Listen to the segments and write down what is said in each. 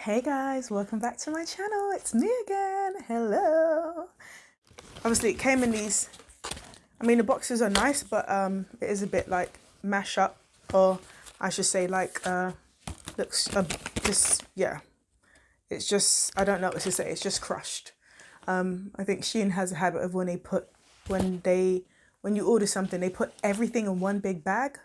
Hey guys, welcome back to my channel. It's me again. Hello. Obviously it came in these, the boxes are nice, but it is a bit like mash up, or I should say like looks this, yeah, it's just, I don't know what to say, it's just crushed. I think Shein has a habit of when you order something, they put everything in one big bag.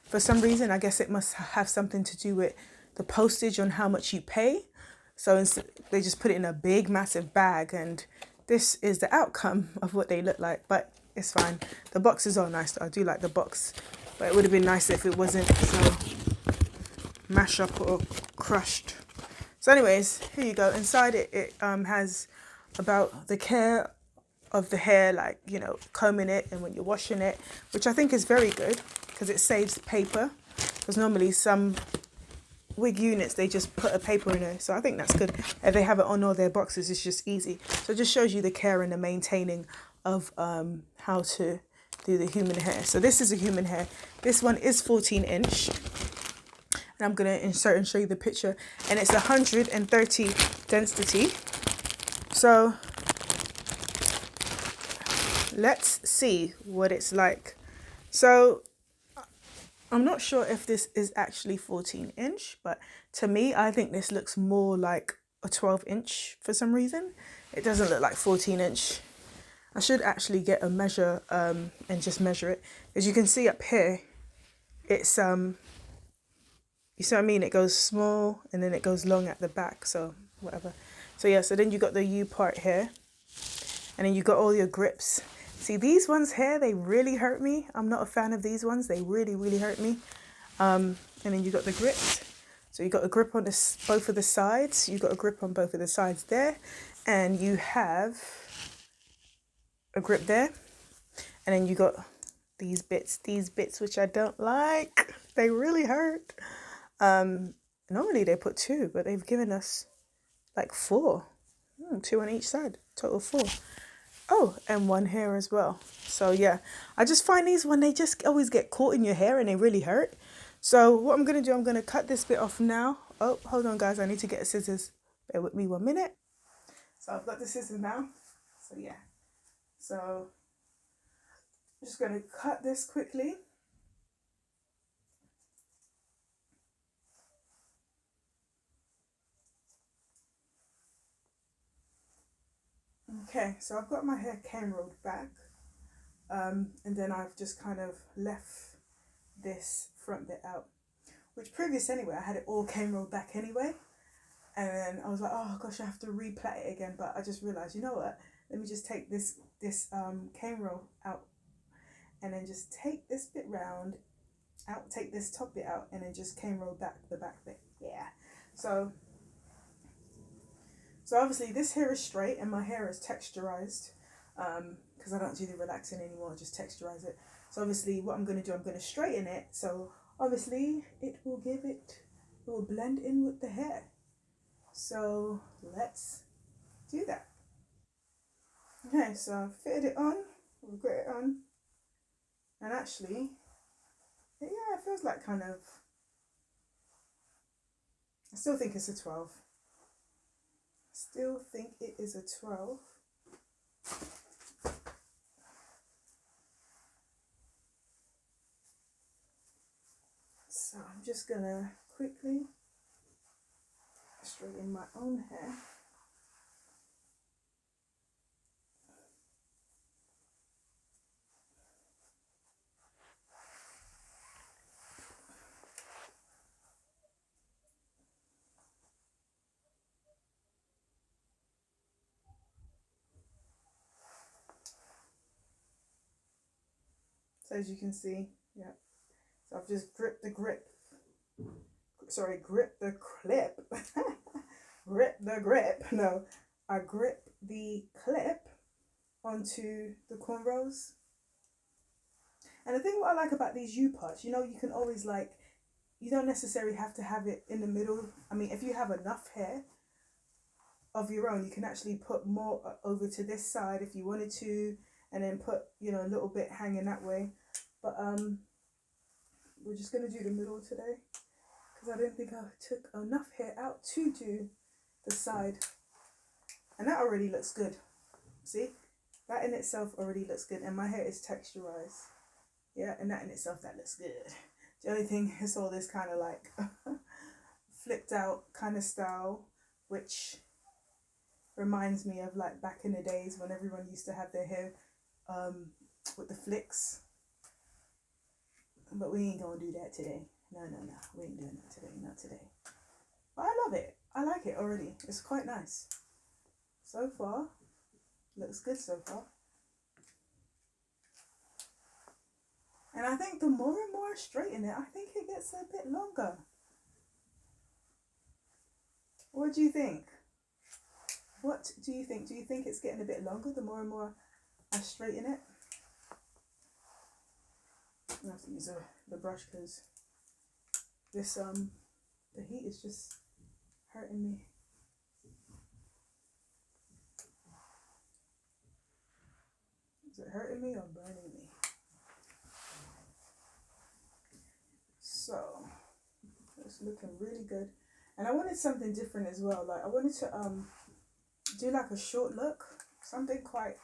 For some reason, I guess it must have something to do with the postage on how much you pay. So they just put it in a big, massive bag, and this is the outcome of what they look like. But it's fine. The boxes are nice. I do like the box, but it would have been nicer if it wasn't so mash up or crushed. So anyways, here you go. Inside it has about the care of the hair, like, you know, combing it and when you're washing it, which I think is very good because it saves paper, because normally some wig units, they just put a paper in there. So I think that's good. If they have it on all their boxes, it's just easy. So it just shows you the care and the maintaining of how to do the human hair. So this is a human hair. This one is 14-inch. And I'm going to insert and show you the picture. And it's 130 density. So let's see what it's like. So I'm not sure if this is actually 14-inch, but to me, I think this looks more like a 12-inch for some reason. It doesn't look like 14-inch. I should actually get a measure and just measure it. As you can see up here, it's you see what I mean? It goes small and then it goes long at the back, so whatever. So yeah, so then you got the U part here, and then you got all your grips. See, these ones here, they really hurt me. I'm not a fan of these ones. They really, really hurt me. And then you got the grips. So you got a grip on this, both of the sides. You got a grip on both of the sides there. And you have a grip there. And then you got these bits, which I don't like. They really hurt. Normally they put 2, but they've given us like 4. 2 on each side, total 4. Oh, and 1 here as well. So yeah, I just find these when they just always get caught in your hair and they really hurt. So what I'm going to do, I'm going to cut this bit off now. Oh, hold on guys, I need to get scissors. Bear with me 1 minute. So I've got the scissors now. So yeah. So I'm just going to cut this quickly. Okay, so I've got my hair cane rolled back. And then I've just kind of left this front bit out, which previous anyway, I had it all cane rolled back anyway. And then I was like, oh gosh, I have to replat it again. But I just realized, you know what? Let me just take this cane roll out, and then just take this bit round out, take this top bit out, and then just cane roll back the back bit. Yeah. So obviously this hair is straight and my hair is texturized, because I don't do the relaxing anymore, I just texturize it. So obviously what I'm going to do, I'm going to straighten it. So obviously it will blend in with the hair. So let's do that. Okay, so I've fitted it on, we've got it on, and actually, yeah, it feels like kind of, I still think it's a 12. Still think it is a 12. So I'm just gonna quickly straighten my own hair. So as you can see, yeah. So I've just grip the clip. No, I grip the clip onto the cornrows. And the thing what I like about these U parts, you know, you can always like, you don't necessarily have to have it in the middle. I mean, if you have enough hair of your own, you can actually put more over to this side if you wanted to, and then put, you know, a little bit hanging that way. But we're just gonna do the middle today, because I didn't think I took enough hair out to do the side. And that already looks good. See? That in itself already looks good. And my hair is texturized. Yeah, and that in itself, that looks good. The only thing is all this kind of like flipped out kind of style, which reminds me of like back in the days when everyone used to have their hair with the flicks. But we ain't gonna do that today. No, we ain't doing that today, not today. But I love it. I like it already. It's quite nice. So far, looks good so far. And I think the more and more I straighten it, I think it gets a bit longer. What do you think? What do you think? Do you think it's getting a bit longer the more and more I straighten it? I have to use the brush because this the heat is just hurting me. Is it hurting me or burning me? So it's looking really good. And I wanted something different as well. Like I wanted to do like a short look, something quite,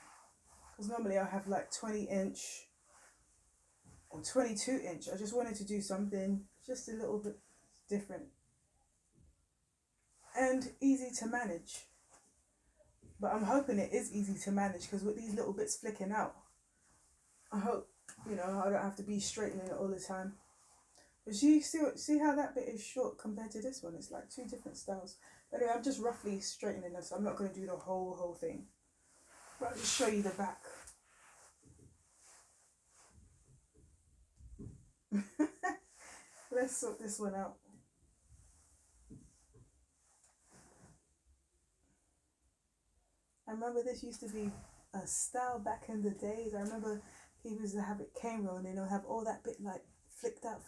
because normally I have like 20-inch or 22-inch. I just wanted to do something just a little bit different and easy to manage. But I'm hoping it is easy to manage because with these little bits flicking out, I hope, you know, I don't have to be straightening it all the time. But you see how that bit is short compared to this one? It's like two different styles. But anyway, I'm just roughly straightening this. I'm not going to do the whole thing. But I'll just show you the back. Let's sort this one out. I remember this used to be a style back in the days. I remember people used to have it cane roll and they'll have all that bit like flicked out.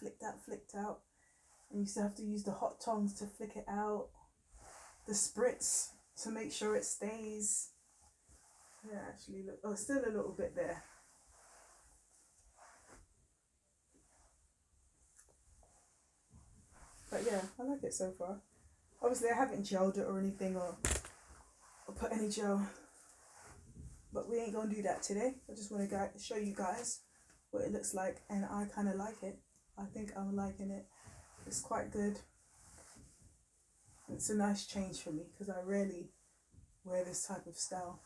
And you used to have to use the hot tongs to flick it out. The spritz to make sure it stays. Yeah, actually, look. Oh, still a little bit there. But yeah, I like it so far. Obviously, I haven't gelled it or anything or put any gel. But we ain't going to do that today. I just want to show you guys what it looks like. And I kind of like it. I think I'm liking it. It's quite good. It's a nice change for me because I rarely wear this type of style.